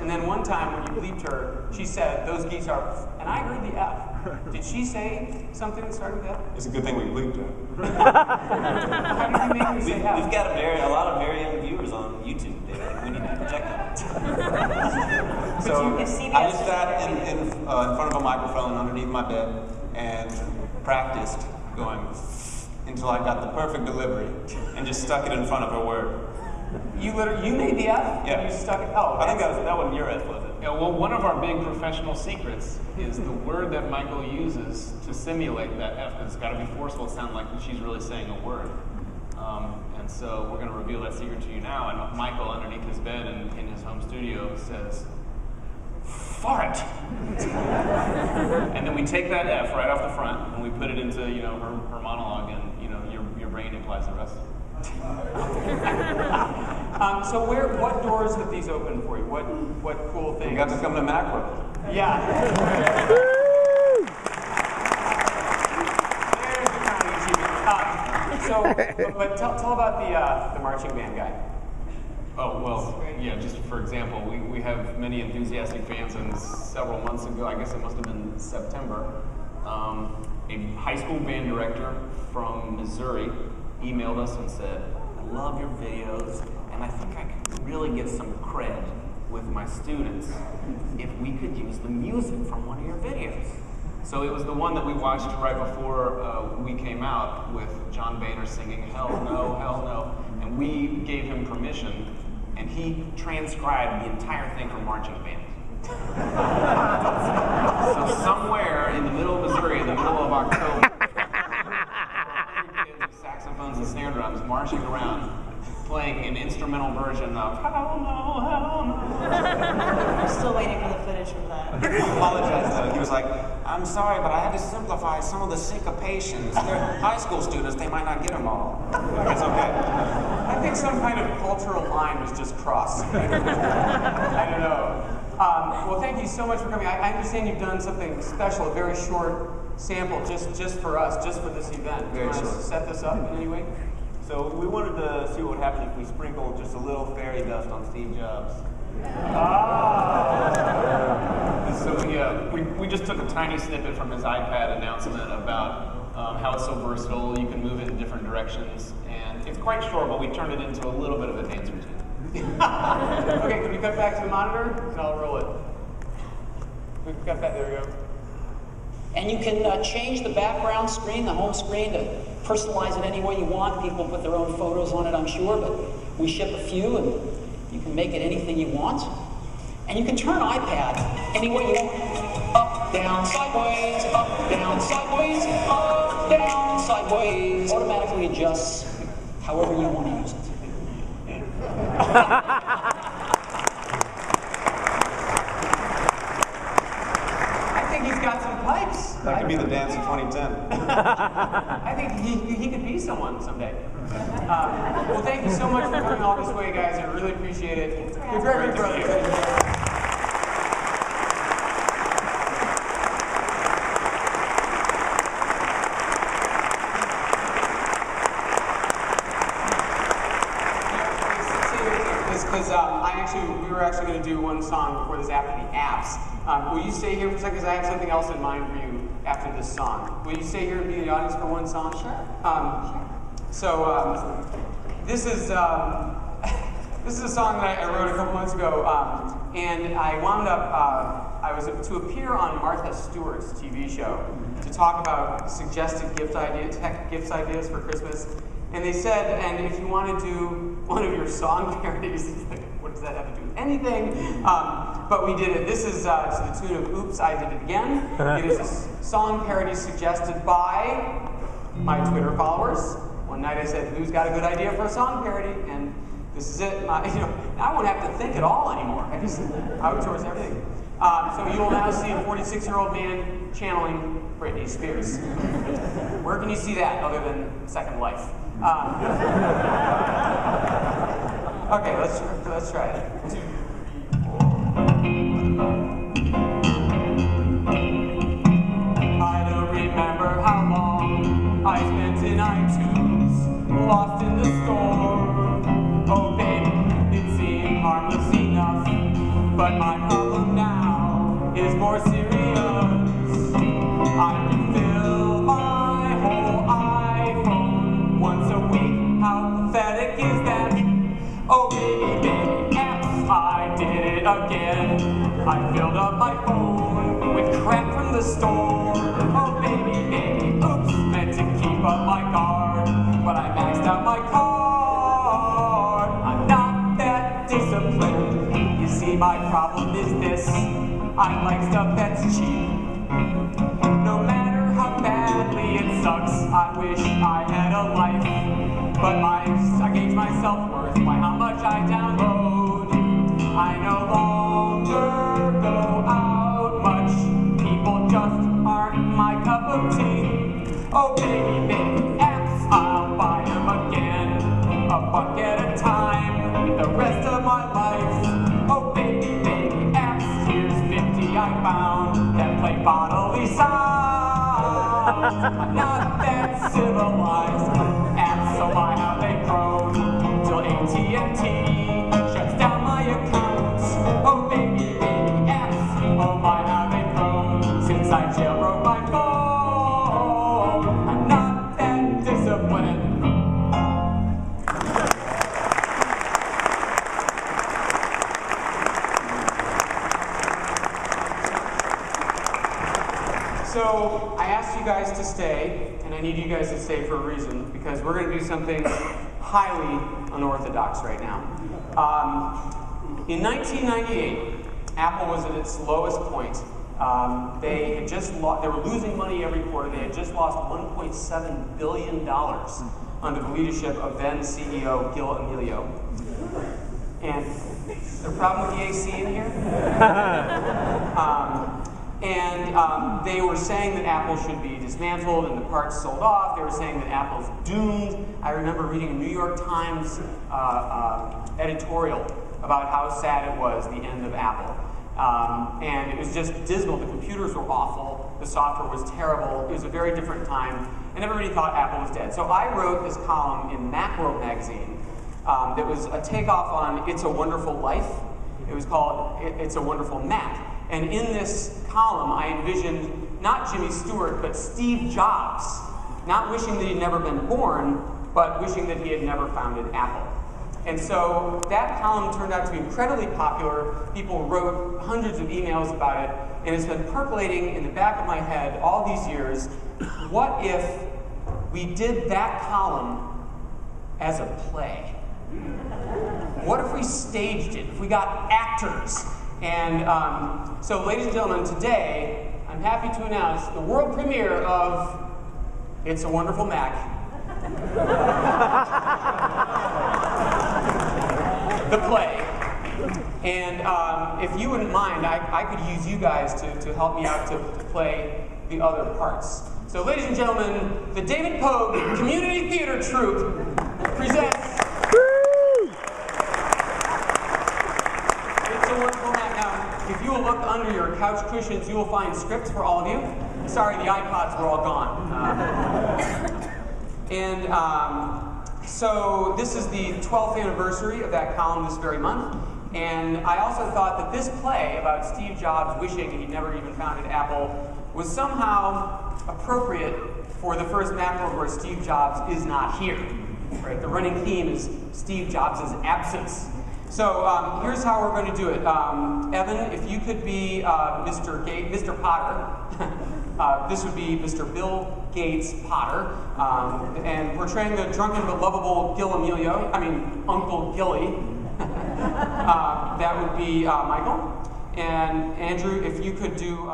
And then one time when you bleeped her, she said, "Those geese are," and I heard the F. Did she say something that started with F? It's a good thing we bleeped her. How did you make her say F? We've got a lot of very young viewers on YouTube, David. We need to protect them. So I just sat in front of a microphone underneath my bed and practiced going until I got the perfect delivery and just stuck it in front of her word. You made the F? Yeah. You stuck it? Oh, I think that wasn't your F, was it? Yeah, well, one of our big professional secrets is the word that Michael uses to simulate that F, because it's got to be forceful. It sounds like she's really saying a word. And so we're going to reveal that secret to you now. And Michael, underneath his bed in his home studio, says, "Fart." And then we take that F right off the front and we put it into her monologue, and your brain implies the rest. So what doors have these opened for you? What cool things? You got to come to MacWorld. Yeah. There's the kind of achievement. But tell about the marching band guy. Oh, well, yeah, just for example, we have many enthusiastic fans, and several months ago, I guess it must have been September, a high school band director from Missouri emailed us and said, "I love your videos, and I think I could really get some cred with my students if we could use the music from one of your videos." So it was the one that we watched right before we came out with John Boehner singing "Hell No, Hell No," and we gave him permission, and he transcribed the entire thing for marching band. So somewhere in the middle of Missouri, in the middle of October, kids with saxophones and snare drums marching around, playing an instrumental version of "Hell No, Hell No." I'm still waiting for the footage from that. He apologized though. He was like, "I'm sorry, but I had to simplify some of the syncopations. They're high school students, they might not get them all." It's okay. I think some kind of cultural line was just crossed. I don't know. Well, thank you so much for coming. I understand you've done something special, a very short sample, just for us, just for this event. Do you want to set this up in any way? So we wanted to see what would happen if we sprinkled just a little fairy dust on Steve Jobs. So yeah, we just took a tiny snippet from his iPad announcement about how it's so versatile. You can move it in different directions, and it's quite short, but we turned it into a little bit of a dance routine. Okay, can we cut back to the monitor? And I'll roll it. We cut back, there we go. And you can change the background screen, the home screen, to personalize it any way you want. People put their own photos on it, I'm sure, but we ship a few, and you can make it anything you want. And you can turn iPad any way you want. Up, down, sideways, up, down, sideways, up, down, sideways. Automatically adjusts however you want to use it. I think he's got some pipes. That could be the dance of 2010. I think he could be someone someday. Well, thank you so much for coming all this way, guys. I really appreciate it. You're very brothers. We were actually going to do one song before this after the apps. Will you stay here for a second? Because I have something else in mind for you after this song. Will you stay here and be in the audience for one song? Sure. So this is this is a song that I wrote a couple months ago, and I wound up I was to appear on Martha Stewart's TV show to talk about suggested tech gift ideas for Christmas. And they said, and if you want to do one of your song parodies, what does that have to do with anything? But we did it. This is to the tune of "Oops, I Did It Again." It is a song parody suggested by my Twitter followers. One night I said, "Who's got a good idea for a song parody?" And this is it. Now I won't have to think at all anymore. I just outsource everything. So you will now see a 46-year-old man channeling Britney Spears. Where can you see that other than Second Life? Okay, let's try it. 2, 3, 4. I don't remember how long I spent in iTunes, lost in the store. Oh baby, it seemed harmless enough. but my problem now is more serious. I refill my whole iPhone once a week. How pathetic is that? Oh baby, apps, I did it again. I filled up my phone with crap from the store. Oh baby, oops, meant to keep up my guard, but I maxed out my card. I'm not that disciplined. You see, my problem is this: I like stuff that's cheap. No matter how badly it sucks, I wish I had a life. But I gauge my self-worth by how much I download. I no longer go out much. People just aren't my cup of tea. Oh baby, apps, I'll buy them again. A buck at a time, the rest of my life. Oh baby, apps, here's 50 I found that play bodily sounds. I'm not that civilized. Apps, so why have they grown? Till AT&T shuts down my account. Oh baby, apps, oh why have they grown? Since I jailbroke my phone, I'm not that disciplined. So I asked you guys to stay, and I need you guys to stay for a reason, because we're going to do something highly unorthodox right now. In 1998, Apple was at its lowest point. They were losing money every quarter. They had just lost $1.7 billion under the leadership of then CEO Gil Amelio. And is there a problem with the AC in here? They were saying that Apple should be dismantled and the parts sold off. They were saying that Apple's doomed. I remember reading a New York Times editorial about how sad it was, the end of Apple. And it was just dismal. The computers were awful. The software was terrible. It was a very different time. And everybody thought Apple was dead. So I wrote this column in MacWorld magazine that was a takeoff on It's a Wonderful Life. It was called It's a Wonderful Mac. And in this column, I envisioned not Jimmy Stewart, but Steve Jobs, not wishing that he'd never been born, but wishing that he had never founded Apple. And so that column turned out to be incredibly popular. People wrote hundreds of emails about it, and it's been percolating in the back of my head all these years. What if we did that column as a play? What if we staged it? If we got actors? And so, ladies and gentlemen, today I'm happy to announce the world premiere of It's a Wonderful Mac. The play. And if you wouldn't mind, I could use you guys to help me out to play the other parts. So, ladies and gentlemen, the David Pogue Community Theater Troupe presents It's a Wonderful Mac. Now, if you will look under your couch cushions, you will find scripts for all of you. Sorry, the iPods were all gone. So this is the 12th anniversary of that column this very month. And I also thought that this play about Steve Jobs wishing he'd never even founded Apple was somehow appropriate for the first MacWorld where Steve Jobs is not here. Right? The running theme is Steve Jobs' absence. So here's how we're going to do it. Evan, if you could be Mr. Potter. This would be Mr. Bill Gates Potter. And portraying the drunken but lovable Uncle Gilly. That would be Michael. And Andrew, if you could do...